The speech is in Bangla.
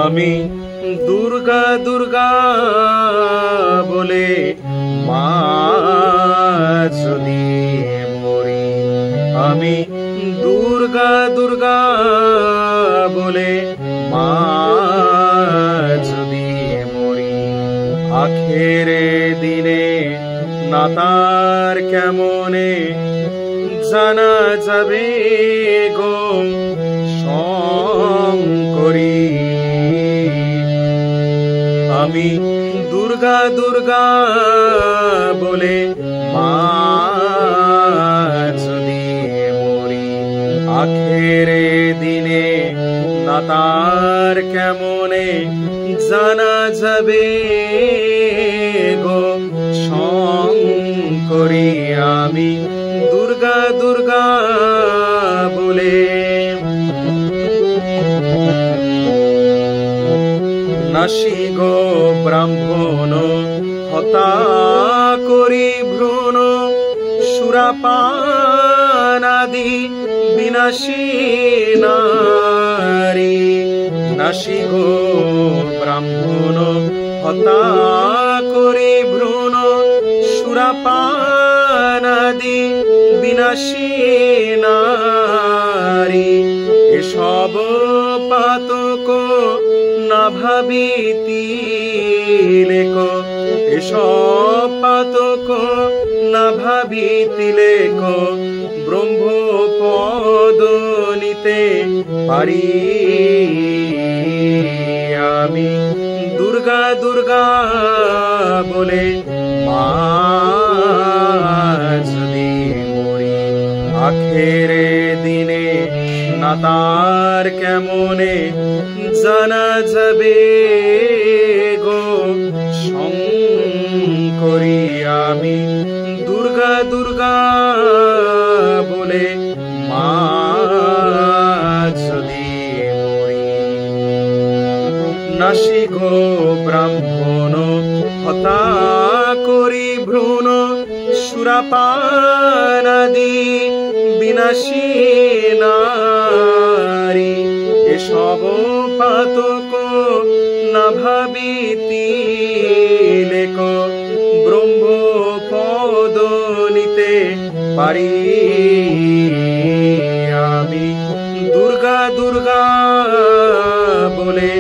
আমি দুর্গা দুর্গা বলে মা যদি মরি, আমি দুর্গা দুর্গা বলে মা যদি মরি, আখেরে দিনে না তার কেমনে জানা যাবে গো শঙ্করী। আমি দুর্গা দুর্গা বলে মা যদি মরি, আখেরে দিনে না তার কেমনে জানা যাবে গো শঙ্করী। আমি দুর্গা দুর্গা বলে নাসি গো ব্রাহ্মণ হতা করি ভ্রূণ, সুরাপানাদি বিনাশী নারী। নাসি গো ব্রাহ্মণ হতা করি ভ্রূণ, সুরাপানাদি বিনাশী নারী। এসব পাতক না ভাবিতিলে কো, এসব পাতক না ভাবিতিলে কো ব্রহ্মপদ নিতে পারি। আমি দুর্গা দুর্গা বলে মা যদি মরি, আখেরে দিনে না তার কেমনে জানা যাবে গো শঙ্করী। আমি দুর্গা দুর্গা বলে মা যদি মরি। নাসি গো ব্রাহ্মণ হতা করি ভ্রূণ, সুরাপানাদি বিনাশী নারী। এসব পাতক না ভাবিতিলে কো ব্রহ্মপদ নিতে পারি। আমি দুর্গা দুর্গা বলে